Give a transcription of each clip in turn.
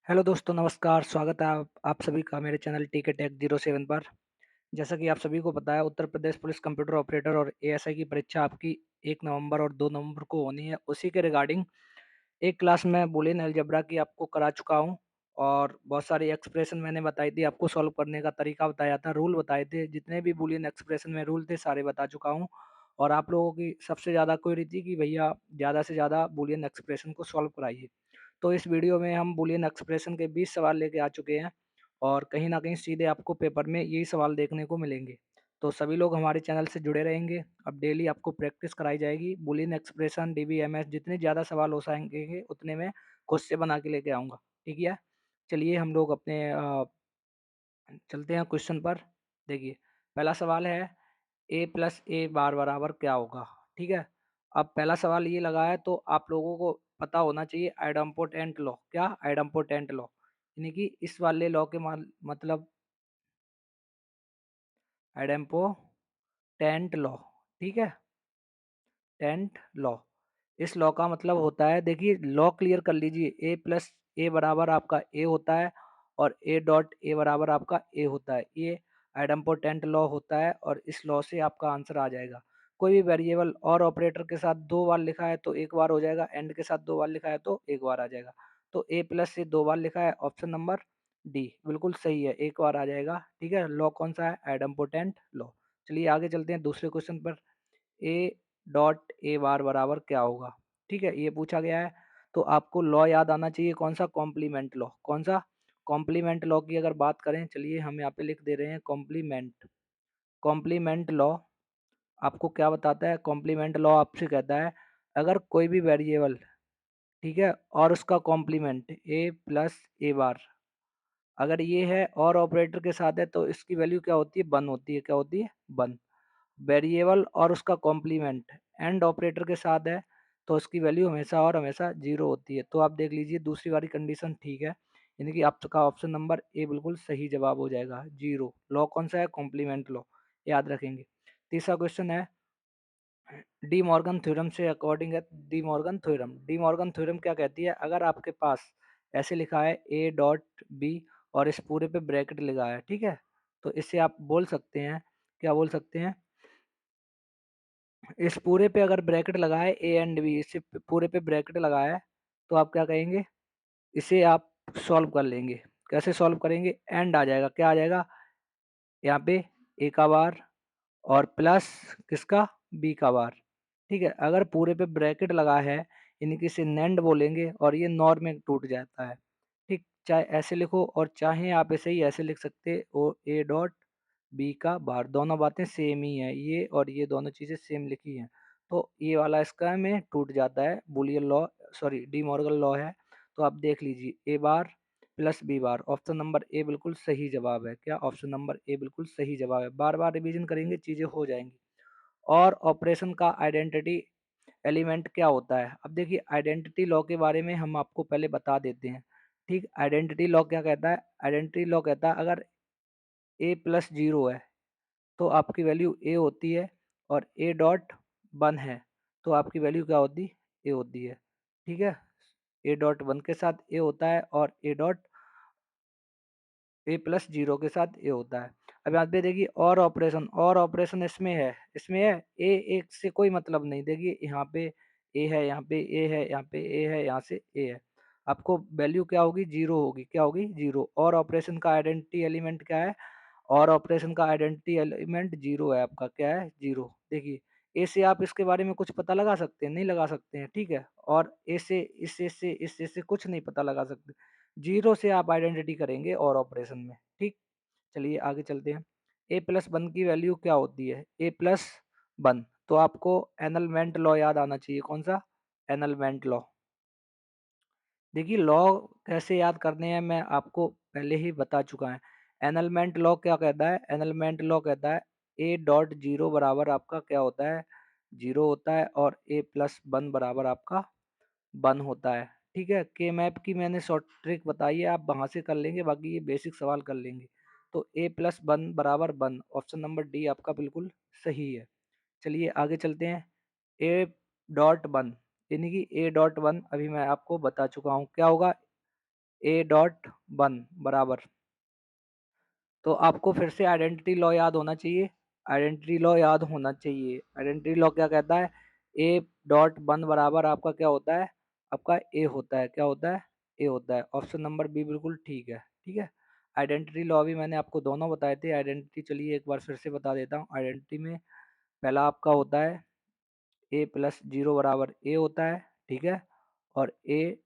Hello दोस्तों, नमस्कार। स्वागत है आप सभी का मेरे चैनल टीके टेक 07 पर। जैसा कि आप सभी को पता है, Uttar Pradesh police computer operator और एएसआई की परीक्षा आपकी 1 नवंबर और 2 नवंबर को होनी है। उसी के रिगार्डिंग एक क्लास में बूलियन अलजेब्रा की आपको करा चुका हूं और बहुत सारी एक्सप्रेशन मैंने बताई थी, आपको सॉल्व करने का तरीका बताया था, रूल बताए थे। जितने भी बूलियन एक्सप्रेशन में रूल थे सारे बता चुका हूं। और आप लोगों की सबसे ज़्यादा क्वेरी थी कि भैया ज़्यादा से ज़्यादा बूलियन एक्सप्रेशन को सॉल्व कराइए। तो इस वीडियो में हम बूलियन एक्सप्रेशन के 20 सवाल लेके आ चुके हैं और कहीं ना कहीं सीधे आपको पेपर में यही सवाल देखने को मिलेंगे। तो सभी लोग हमारे चैनल से जुड़े रहेंगे। अब डेली आपको प्रैक्टिस कराई जाएगी। बूलियन एक्सप्रेशन, डीबीएमएस, जितने ज़्यादा सवाल हो सकेंगे उतने में खुद से बना के लेके आऊँगा। ठीक है, चलिए हम लोग अपने चलते हैं क्वेश्चन पर। देखिए, पहला सवाल है ए प्लस ए बार बराबर क्या होगा। ठीक है, अब पहला सवाल ये लगा है तो आप लोगों को पता होना चाहिए आइडेम्पोटेंट लॉ। क्या आइडेम्पोटेंट लॉ, यानी कि इस वाले लॉ के मतलब आइडेम्पोटेंट लॉ। ठीक है, टेंट लॉ, इस लॉ का मतलब होता है, देखिए लॉ क्लियर कर लीजिए। ए प्लस ए बराबर आपका ए होता है और ए डॉट ए बराबर आपका ए होता है। ये आइडेम्पोटेंट लॉ होता है और इस लॉ से आपका आंसर आ जाएगा। कोई भी वेरिएबल और ऑपरेटर के साथ 2 बार लिखा है तो एक बार हो जाएगा, एंड के साथ 2 बार लिखा है तो एक बार आ जाएगा। तो ए प्लस से 2 बार लिखा है, ऑप्शन नंबर डी बिल्कुल सही है, एक बार आ जाएगा। ठीक है, लॉ कौन सा है? Idempotent law. चलिए आगे चलते हैं दूसरे क्वेश्चन पर। ए डॉट ए बार बराबर क्या होगा। ठीक है, ये पूछा गया है तो आपको लॉ याद आना चाहिए। कौन सा? Complement law. कौन सा? कॉम्प्लीमेंट लॉ की अगर बात करें, चलिए हम यहाँ पे लिख दे रहे हैं कॉम्प्लीमेंट। कॉम्प्लीमेंट लॉ आपको क्या बताता है? कॉम्प्लीमेंट लॉ आपसे कहता है अगर कोई भी वेरिएबल, ठीक है, और उसका कॉम्प्लीमेंट ए प्लस ए बार अगर ये है और ऑपरेटर के साथ है तो इसकी वैल्यू क्या होती है? 1 होती है। क्या होती है? 1। वेरिएबल और उसका कॉम्प्लीमेंट एंड ऑपरेटर के साथ है तो उसकी वैल्यू हमेशा और हमेशा 0 होती है। तो आप देख लीजिए दूसरी वाली कंडीशन ठीक है, यानी कि आपका ऑप्शन नंबर ए बिल्कुल सही जवाब हो जाएगा। 0 लॉ कौन सा है? कॉम्प्लीमेंट लॉ, याद रखेंगे। तीसरा क्वेश्चन है डी मॉर्गन थ्योरम से अकॉर्डिंग है। डी मॉर्गन थ्योरम क्या कहती है? अगर आपके पास ऐसे लिखा है ए डॉट बी और इस पूरे पे ब्रैकेट लगा है, ठीक है, तो इससे आप बोल सकते हैं, क्या बोल सकते हैं? इस पूरे पे अगर ब्रैकेट लगा है ए एंड बी, इसे पूरे पे ब्रैकेट लगा है तो आप क्या कहेंगे? इसे आप सॉल्व कर लेंगे। कैसे सॉल्व करेंगे? एंड आ जाएगा, क्या आ जाएगा यहाँ पे? ए का बार और प्लस किसका? बी का बार। ठीक है, अगर पूरे पे ब्रैकेट लगा है यानी कि इसे नेंड बोलेंगे और ये नॉर में टूट जाता है। ठीक, चाहे ऐसे लिखो और चाहे आप ऐसे ही ऐसे लिख सकते हो, ए डॉट बी का बार। दोनों बातें सेम ही है, ये और ये दोनों चीजें सेम लिखी हैं। तो ये वाला इसका में टूट जाता है, बुलियन लॉ, सॉरी डी मॉर्गन लॉ है। तो आप देख लीजिए A bar plus B bar, option number A बिल्कुल सही जवाब है। क्या? ऑप्शन नंबर ए बिल्कुल सही जवाब है। बार बार रिवीजन करेंगे चीजें हो जाएंगी। और ऑपरेशन का आइडेंटिटी एलिमेंट क्या होता है? अब देखिए आइडेंटिटी लॉ के बारे में हम आपको पहले बता देते हैं। ठीक, आइडेंटिटी लॉ क्या कहता है? आइडेंटिटी लॉ कहता है अगर ए प्लस 0 है तो आपकी वैल्यू ए होती है और ए डॉट 1 है तो आपकी वैल्यू क्या होती? ए होती है। ठीक है, ए डॉट 1 के साथ ए होता है और ए डॉट ए प्लस 0 के साथ ए होता है। अब यहाँ पे देखिए और ऑपरेशन इसमें है ए, एक से कोई मतलब नहीं। देखिए यहाँ पे ए है, यहाँ पे ए है, यहाँ पे ए है, यहाँ से ए है। आपको वैल्यू क्या होगी? 0 होगी। क्या होगी? 0। और ऑपरेशन का आइडेंटिटी एलिमेंट क्या है? और ऑपरेशन का आइडेंटिटी एलिमेंट 0 है आपका। क्या है? 0। देखिए ए से आप इसके बारे में कुछ पता लगा सकते हैं? नहीं लगा सकते हैं। ठीक है, और ए से इस से कुछ नहीं पता लगा सकते। 0 से आप आइडेंटिटी करेंगे और ऑपरेशन में। ठीक, चलिए आगे चलते हैं। ए प्लस 1 की वैल्यू क्या होती है? ए प्लस 1, तो आपको एनलमेंट लॉ याद आना चाहिए। कौन सा? Annulment law. देखिए लॉ कैसे याद करने हैं मैं आपको पहले ही बता चुका है। एनलमेंट लॉ क्या कहता है? एनलमेंट लॉ कहता है ए डॉट 0 बराबर आपका क्या होता है? 0 होता है और ए प्लस 1 बराबर आपका 1 होता है। ठीक है, के मैप की मैंने शॉर्ट ट्रिक बताई है, आप वहां से कर लेंगे, बाकी ये बेसिक सवाल कर लेंगे। तो ए प्लस 1 बराबर 1, ऑप्शन नंबर डी आपका बिल्कुल सही है। चलिए आगे चलते हैं। ए डॉट 1 यानी कि ए डॉट 1 अभी मैं आपको बता चुका हूँ क्या होगा। ए डॉट वन बराबर, तो आपको फिर से आइडेंटिटी लॉ याद होना चाहिए। आइडेंटिटी लॉ याद होना चाहिए। आइडेंटिटी लॉ क्या कहता है? ए डॉट वन बराबर आपका क्या होता है? आपका ए होता है। क्या होता है? ए होता है। ऑप्शन नंबर बी बिल्कुल ठीक है। ठीक है, आइडेंटिटी लॉ भी मैंने आपको दोनों बताए थे। आइडेंटिटी चलिए एक बार फिर से बता देता हूँ। आइडेंटिटी में पहला आपका होता है ए प्लस जीरो बराबर ए होता है। ठीक है, और ए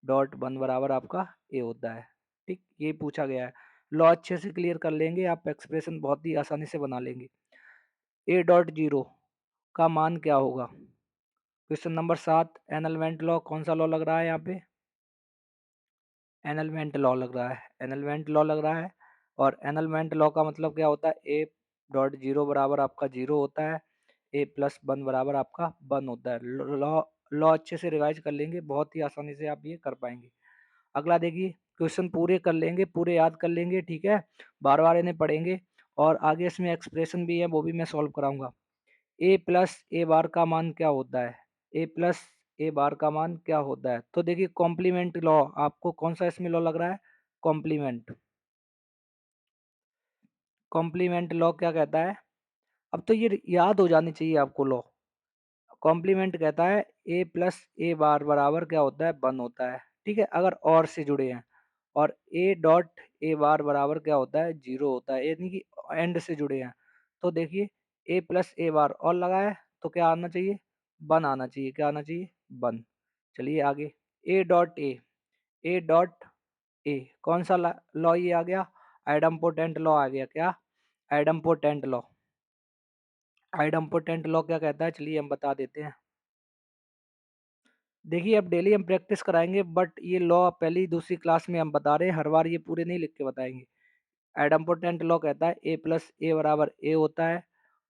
डॉट वन बराबर आपका ए होता है। ठीक, ये पूछा गया है। लॉ अच्छे से क्लियर कर लेंगे आप, एक्सप्रेशन बहुत ही आसानी से बना लेंगे। ए डॉट जीरो का मान क्या होगा? क्वेश्चन नंबर 7, एनलमेंट लॉ, कौन सा लॉ लग रहा है यहाँ पे? एनलमेंट लॉ लग रहा है। एनलमेंट लॉ लग रहा है, और एनलमेंट लॉ का मतलब क्या होता है? ए डॉट जीरो बराबर आपका जीरो होता है, ए प्लस वन बराबर आपका वन होता है। लॉ लॉ अच्छे से रिवाइज कर लेंगे, बहुत ही आसानी से आप ये कर पाएंगे। अगला देखिए, क्वेश्चन पूरे कर लेंगे, पूरे याद कर लेंगे। ठीक है, बार बार इन्हें पढ़ेंगे, और आगे इसमें एक्सप्रेशन भी है, वो भी मैं सॉल्व कराऊंगा। ए प्लस ए बार का मान क्या होता है? ए प्लस ए बार का मान क्या होता है? तो देखिए, कॉम्प्लीमेंट लॉ, आपको कौन सा इसमें लॉ लग रहा है? कॉम्प्लीमेंट। कॉम्प्लीमेंट लॉ क्या कहता है? अब तो ये याद हो जानी चाहिए आपको लॉ। कॉम्प्लीमेंट कहता है ए प्लस ए बार बराबर क्या होता है? वन होता है। ठीक है, अगर और से जुड़े हैं, और ए डॉट ए बार बराबर क्या होता है? जीरो होता है, यानी कि एंड से जुड़े हैं। तो देखिए, ए प्लस ए बार और लगा है, तो क्या आना चाहिए? वन आना चाहिए। क्या आना चाहिए? वन। चलिए आगे, ए डॉट ए डॉट ए, कौन सा लॉ ये आ गया? आइडम्पोटेंट लॉ आ गया। क्या? आइडम्पोटेंट लॉ। आइडम्पोटेंट लॉ क्या कहता है? चलिए हम बता देते हैं। देखिए, अब डेली हम प्रैक्टिस कराएंगे, बट ये लॉ पहली दूसरी क्लास में हम बता रहे हैं, हर बार ये पूरे नहीं लिख के बताएंगे। एडम्पोटेंट लॉ कहता है ए प्लस ए बराबर ए होता है,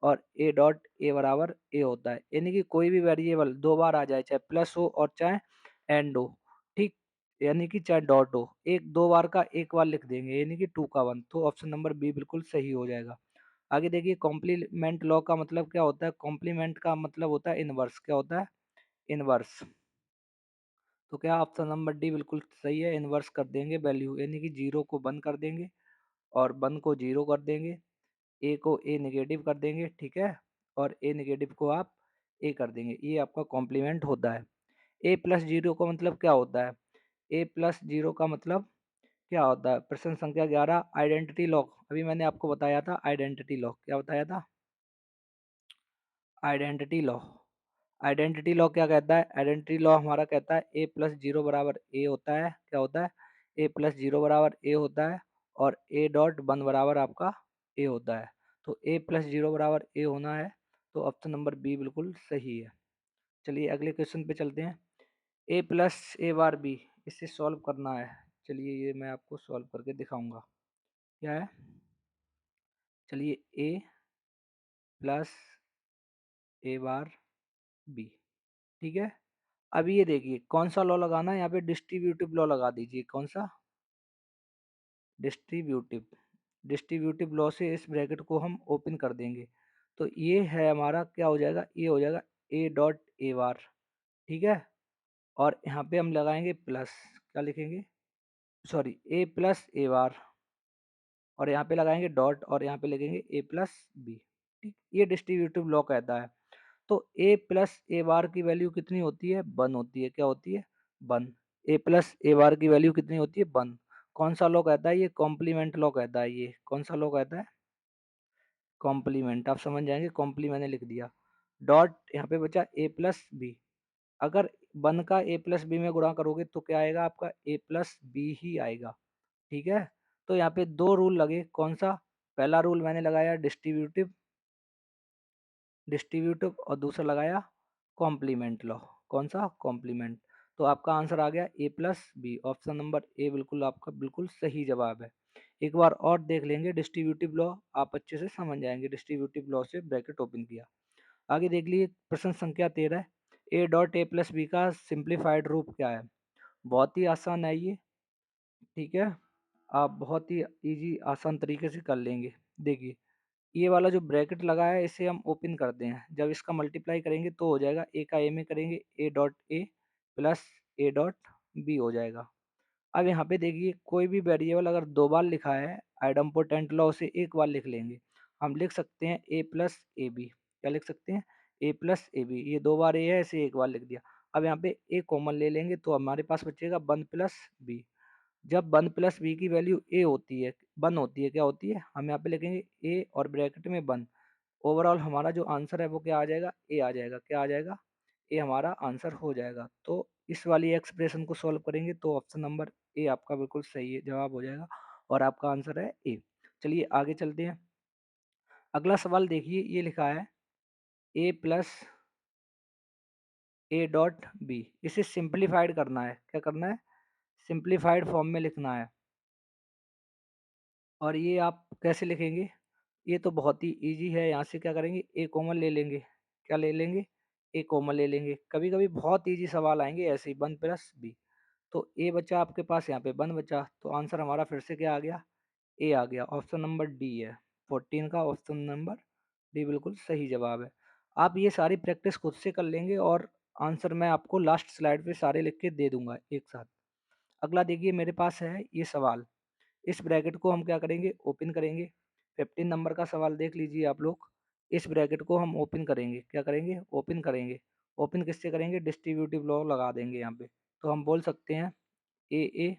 और ए डॉट ए बराबर ए होता है, यानी कि कोई भी वेरिएबल दो बार आ जाए, चाहे प्लस हो और चाहे एंड हो। ठीक, यानी कि चाहे डॉट हो, एक दो बार का एक बार लिख देंगे, यानी कि टू का वन। तो ऑप्शन नंबर बी बिल्कुल सही हो जाएगा। आगे देखिए, कॉम्प्लीमेंट लॉ का मतलब क्या होता है? कॉम्प्लीमेंट का मतलब होता है इनवर्स। क्या होता है? इनवर्स। तो क्या ऑप्शन नंबर डी बिल्कुल सही है? इनवर्स कर देंगे वैल्यू, यानी कि जीरो को वन कर देंगे, और वन को जीरो कर देंगे, ए को ए नेगेटिव कर देंगे। ठीक है, और ए नेगेटिव को आप ए कर देंगे। ये आपका कॉम्प्लीमेंट होता है। ए प्लस जीरो का मतलब क्या होता है? ए प्लस जीरो का मतलब क्या होता है? प्रश्न संख्या 11, आइडेंटिटी लॉ। अभी मैंने आपको बताया था आइडेंटिटी लॉ। क्या बताया था? Identity law. आइडेंटिटी लॉ क्या कहता है? आइडेंटिटी लॉ हमारा कहता है ए प्लस जीरो बराबर ए होता है। क्या होता है? ए प्लस जीरो बराबर ए होता है, और ए डॉट वन बराबर आपका ए होता है। तो ए प्लस जीरो बराबर ए होना है, तो ऑप्शन नंबर बी बिल्कुल सही है। चलिए अगले क्वेश्चन पे चलते हैं। A plus A bar B, इसे सॉल्व करना है। चलिए ये मैं आपको सॉल्व करके दिखाऊंगा। क्या है? चलिए, ए प्लस ए बार बी। ठीक है, अब ये देखिए कौन सा लॉ लगाना है यहाँ पे? डिस्ट्रीब्यूटिव लॉ लगा दीजिए। कौन सा? डिस्ट्रीब्यूटिव। डिस्ट्रीब्यूटिव लॉ से इस ब्रैकेट को हम ओपन कर देंगे, तो ये है हमारा क्या हो जाएगा? ये हो जाएगा ए डॉट ए बार। ठीक है, और यहाँ पे हम लगाएंगे प्लस, क्या लिखेंगे? सॉरी, ए प्लस ए बार, और यहाँ पे लगाएंगे डॉट, और यहाँ पे लिखेंगे ए प्लस बी। ठीक, ये डिस्ट्रीब्यूटिव लॉ कहता है। तो ए प्लस ए बार की वैल्यू कितनी होती है? वन होती है। क्या होती है? वन। ए प्लस ए बार की वैल्यू कितनी होती है? वन। कौन सा लॉ कहता है? ये कॉम्प्लीमेंट लॉ कहता है। ये कौन सा लॉ कहता है? कॉम्प्लीमेंट। आप समझ जाएंगे, कॉम्प्ली मैंने लिख दिया। डॉट यहाँ पे बचा ए प्लस बी। अगर वन का ए प्लस बी में गुणा करोगे तो क्या आएगा? आपका ए प्लस बी ही आएगा। ठीक है, तो यहाँ पे दो रूल लगे। कौन सा? पहला रूल मैंने लगाया डिस्ट्रीब्यूटिव, डिस्ट्रीब्यूटिव, और दूसरा लगाया कॉम्प्लीमेंट लॉ। कौन सा? कॉम्प्लीमेंट। तो आपका आंसर आ गया A plus B. Option number A बिल्कुल आपका बिल्कुल सही जवाब है। एक बार और देख लेंगे डिस्ट्रीब्यूटिव लॉ, आप अच्छे से समझ जाएंगे। डिस्ट्रीब्यूटिव लॉ से ब्रैकेट ओपन किया। आगे देख लीजिए, प्रश्न संख्या 13, A dot A plus B का सिंप्लीफाइड रूप क्या है? बहुत ही आसान है ये। ठीक है, आप बहुत ही इजी आसान तरीके से कर लेंगे। देखिए, ये वाला जो ब्रैकेट लगा है इसे हम ओपन करते हैं, जब इसका मल्टीप्लाई करेंगे तो हो जाएगा ए का ए में करेंगे A dot A plus A dot B हो जाएगा। अब यहाँ पे देखिए कोई भी वेरिएबल अगर 2 बार लिखा है आइडम्पोटेंट लॉ से एक बार लिख लेंगे। हम लिख सकते हैं ए प्लस ए बी। क्या लिख सकते हैं? A plus A B. ये 2 बार ए है, इसे एक बार लिख दिया। अब यहाँ पे ए कॉमन ले लेंगे तो हमारे पास बचेगा 1 प्लस बी। जब 1 प्लस बी की वैल्यू ए होती है, 1 होती है, क्या होती है? हम यहाँ पे लिखेंगे ए और ब्रैकेट में 1। ओवरऑल हमारा जो आंसर है वो क्या आ जाएगा? ए आ जाएगा। क्या आ जाएगा? ए हमारा आंसर हो जाएगा। तो इस वाली एक्सप्रेशन को सॉल्व करेंगे तो ऑप्शन नंबर ए आपका बिल्कुल सही है, जवाब हो जाएगा और आपका आंसर है ए। चलिए आगे चलते हैं। अगला सवाल देखिए, ये लिखा है A plus A dot B. इसे सिंप्लीफाइड करना है। क्या करना है? सिंप्लीफाइड फॉर्म में लिखना है। और ये आप कैसे लिखेंगे? ये तो बहुत ही इजी है। यहाँ से क्या करेंगे? ए कॉमन ले लेंगे। क्या ले लेंगे? ए कॉमन ले लेंगे। कभी कभी बहुत इजी सवाल आएंगे ऐसे ही, 1 प्लस बी। तो ए बचा आपके पास, यहाँ पे 1 बचा, तो आंसर हमारा फिर से क्या आ गया? ए आ गया। ऑप्शन नंबर डी है। 14 का ऑप्शन नंबर डी बिल्कुल सही जवाब है। आप ये सारी प्रैक्टिस खुद से कर लेंगे और आंसर मैं आपको लास्ट स्लाइड पे सारे लिख के दे दूंगा एक साथ। अगला देखिए मेरे पास है ये सवाल। इस ब्रैकेट को हम क्या करेंगे? ओपन करेंगे। 15 नंबर का सवाल देख लीजिए आप लोग। इस ब्रैकेट को हम ओपन करेंगे। क्या करेंगे? ओपन करेंगे। ओपन किससे करेंगे? डिस्ट्रीब्यूटिव लॉ लगा देंगे यहाँ पे। तो हम बोल सकते हैं ए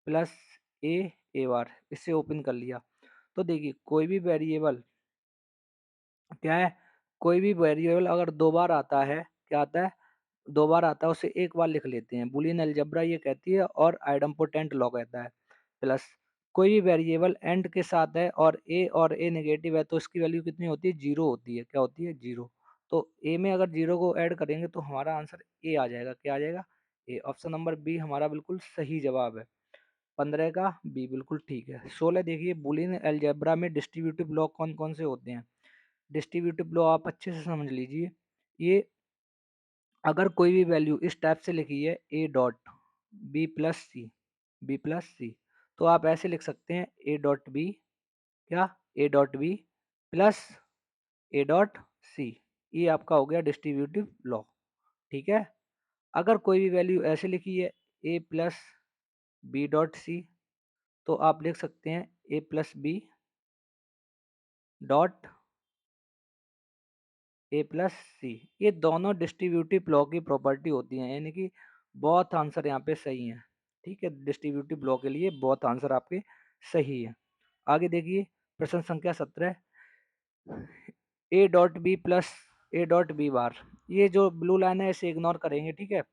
प्लस ए ए बार। इससे ओपन कर लिया। तो देखिए कोई भी वेरिएबल क्या है? कोई भी वेरिएबल अगर 2 बार आता है, क्या आता है? 2 बार आता है, उसे एक बार लिख लेते हैं। बूलियन अलजेब्रा ये कहती है और आइडम्पोटेंट लॉ कहता है। प्लस कोई भी वेरिएबल एंड के साथ है और ए नेगेटिव है तो इसकी वैल्यू कितनी होती है? 0 होती है। क्या होती है? 0। तो ए में अगर 0 को ऐड करेंगे तो हमारा आंसर ए आ जाएगा। क्या आ जाएगा? ए। ऑप्शन नंबर बी हमारा बिल्कुल सही जवाब है। 15 का बी बिल्कुल ठीक है। 16 देखिए, बूलियन अलजेब्रा में डिस्ट्रीब्यूटिव लॉ कौन कौन से होते हैं? डिस्ट्रीब्यूटिव लॉ आप अच्छे से समझ लीजिए। ये अगर कोई भी वैल्यू इस टाइप से लिखी है A dot B plus C, B plus C, तो आप ऐसे लिख सकते हैं ए डॉट बी। क्या? A dot B plus A dot C. ये आपका हो गया डिस्ट्रीब्यूटिव लॉ। ठीक है। अगर कोई भी वैल्यू ऐसे लिखी है A plus B dot C, तो आप लिख सकते हैं A plus B dot A plus C. ये दोनों डिस्ट्रीब्यूटिव लॉ की प्रॉपर्टी होती हैं, यानी कि बहुत आंसर यहाँ पे सही है। ठीक है, डिस्ट्रीब्यूटिव लॉ के लिए बहुत आंसर आपके सही है। आगे देखिए प्रश्न संख्या 17। A dot B plus A dot B bar. ये जो ब्लू लाइन है इसे इग्नोर करेंगे। ठीक है,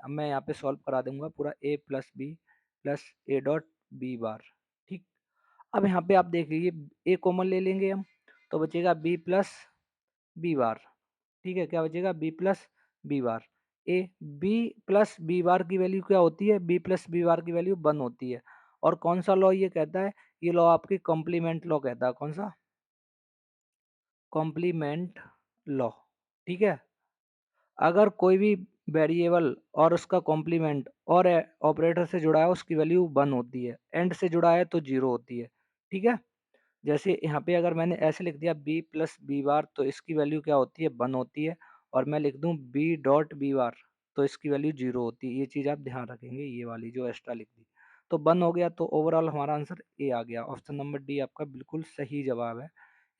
मैं यहाँ पे सॉल्व करा दूंगा पूरा। A plus B plus A dot B bar. ठीक। अब यहाँ पे आप देख लीजिए ए कॉमन ले लेंगे हम, तो बचेगा बी प्लस बी बार। ठीक है, क्या बचेगा? B plus B bar. A B plus B bar की वैल्यू क्या होती है? बी प्लस बी बार की वैल्यू 1 होती है। और कौन सा लॉ ये कहता है? ये लॉ आपकी कॉम्प्लीमेंट लॉ कहता है। कौन सा? Complement law. ठीक है। अगर कोई भी वेरिएबल और उसका कॉम्प्लीमेंट और ऑपरेटर से जुड़ा है उसकी वैल्यू 1 होती है, एंड से जुड़ा है तो 0 होती है। ठीक है। जैसे यहाँ पे अगर मैंने ऐसे लिख दिया बी प्लस बी बार, तो इसकी वैल्यू क्या होती है? 1 होती है। और मैं लिख दूं बी डॉट बी बार, तो इसकी वैल्यू 0 होती है। ये चीज़ आप ध्यान रखेंगे, ये वाली जो एक्स्ट्रा लिख दी। तो 1 हो गया, तो ओवरऑल हमारा आंसर ए आ गया। ऑप्शन नंबर डी आपका बिल्कुल सही जवाब है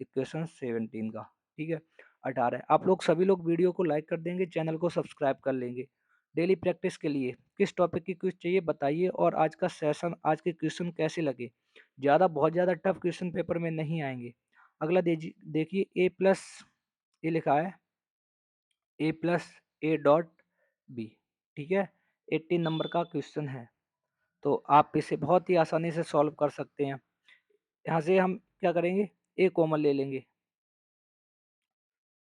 इक्वेशन 17 का। ठीक है। 18 आप लोग सभी लोग वीडियो को लाइक कर देंगे, चैनल को सब्सक्राइब कर लेंगे। डेली प्रैक्टिस के लिए किस टॉपिक की क्विज चाहिए बताइए, और आज का सेशन, आज के क्वेश्चन कैसे लगे? बहुत ज़्यादा टफ क्वेश्चन पेपर में नहीं आएंगे। अगला देखिए ए प्लस, ये लिखा है A plus A dot B. ठीक है, 18 नंबर का क्वेश्चन है। तो आप इसे बहुत ही आसानी से सॉल्व कर सकते हैं। यहाँ से हम क्या करेंगे? ए कॉमन ले लेंगे।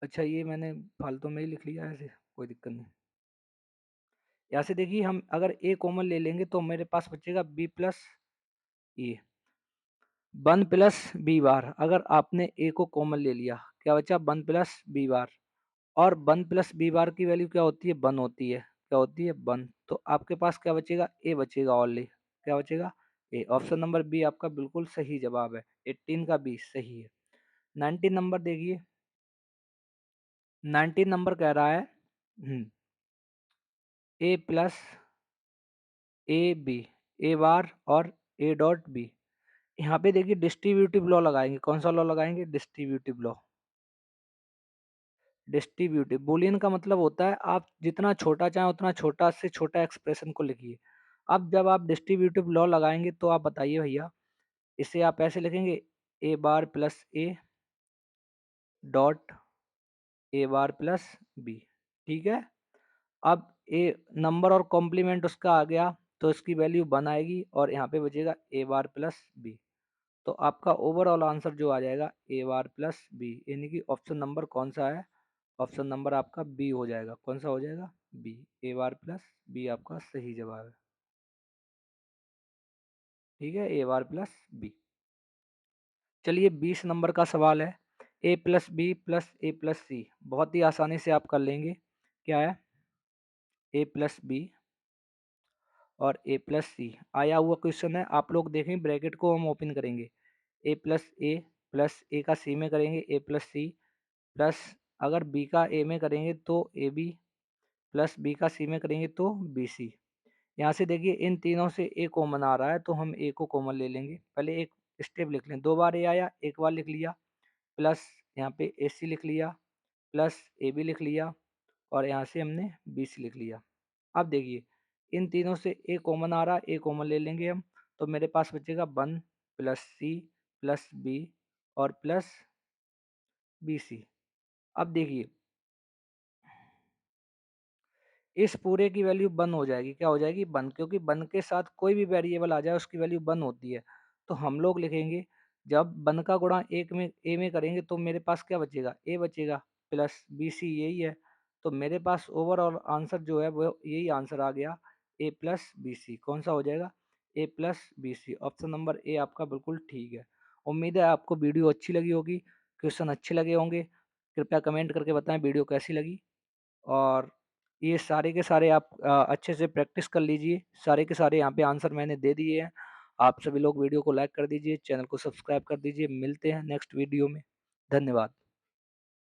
अच्छा, ये मैंने फालतू में ही लिख लिया है, ऐसे कोई दिक्कत नहीं। यहाँ से देखिए हम अगर ए कॉमन ले लेंगे तो मेरे पास बचेगा बी प्लस ए। 1 प्लस बी बार, अगर आपने ए को कॉमन ले लिया, क्या बचा? 1 प्लस बी बार। और 1 प्लस बी बार की वैल्यू क्या होती है? 1 होती है। क्या होती है? 1। तो आपके पास क्या बचेगा? ए बचेगा ओनली। क्या बचेगा? ए। ऑप्शन नंबर बी आपका बिल्कुल सही जवाब है। 18 का बी सही है। 19 नंबर देखिए। 19 नंबर कह रहा है ए प्लस ए बी ए बार और ए डॉट बी। यहाँ पे देखिए डिस्ट्रीब्यूटिव लॉ लगाएंगे। कौन सा लॉ लगाएंगे? Distributive law. डिस्ट्रीब्यूटिव बुलियन का मतलब होता है आप जितना छोटा चाहें उतना छोटा से छोटा एक्सप्रेशन को लिखिए। अब जब आप डिस्ट्रीब्यूटिव लॉ लगाएंगे तो आप बताइए भैया, इसे आप ऐसे लिखेंगे A bar plus A dot A bar plus B. ठीक है। अब ए नंबर और कॉम्प्लीमेंट उसका आ गया तो इसकी वैल्यू 1 आएगी और यहाँ पे बचेगा ए बार प्लस बी। तो आपका ओवरऑल आंसर जो आ जाएगा ए बार प्लस बी, यानी कि ऑप्शन नंबर कौन सा है? ऑप्शन नंबर आपका बी हो जाएगा। कौन सा हो जाएगा? बी। ए बार प्लस बी आपका सही जवाब है। ठीक है, ए बार प्लस बी। चलिए 20 नंबर का सवाल है। A plus B plus A plus सी, बहुत ही आसानी से आप कर लेंगे। क्या है? ए प्लस बी और ए प्लस सी आया हुआ क्वेश्चन है। आप लोग देखें, ब्रैकेट को हम ओपन करेंगे। ए प्लस ए का सी में करेंगे ए प्लस सी प्लस, अगर बी का ए में करेंगे तो ए बी प्लस बी का सी में करेंगे तो बी सी। यहाँ से देखिए इन तीनों से ए कॉमन आ रहा है तो हम ए को कॉमन ले लेंगे। पहले एक स्टेप लिख लें। 2 बार ए आया, एक बार लिख लिया, प्लस यहाँ पे ए सी लिख लिया, प्लस ए बी लिख लिया और यहाँ से हमने बी सी लिख लिया। अब देखिए इन तीनों से ए कॉमन आ रहा है, ए कॉमन ले लेंगे हम। तो मेरे पास बचेगा 1 प्लस सी प्लस बी और प्लस बी सी। अब देखिए इस पूरे की वैल्यू 1 हो जाएगी। क्या हो जाएगी? 1, क्योंकि 1 के साथ कोई भी वेरिएबल आ जाए उसकी वैल्यू 1 होती है। तो हम लोग लिखेंगे जब 1 का गुणा एक में ए में करेंगे तो मेरे पास क्या बचेगा? ए बचेगा प्लस बी सी, यही है। तो मेरे पास ओवरऑल आंसर जो है वो यही आंसर आ गया, ए प्लस बी सी। कौन सा हो जाएगा? A plus B C. Option number A आपका बिल्कुल ठीक है। उम्मीद है आपको वीडियो अच्छी लगी होगी, क्वेश्चन अच्छे लगे होंगे। कृपया कमेंट करके बताएं वीडियो कैसी लगी। और ये सारे के सारे आप अच्छे से प्रैक्टिस कर लीजिए। सारे के सारे यहाँ पे आंसर मैंने दे दिए हैं। आप सभी लोग वीडियो को लाइक कर दीजिए, चैनल को सब्सक्राइब कर दीजिए। मिलते हैं नेक्स्ट वीडियो में। धन्यवाद।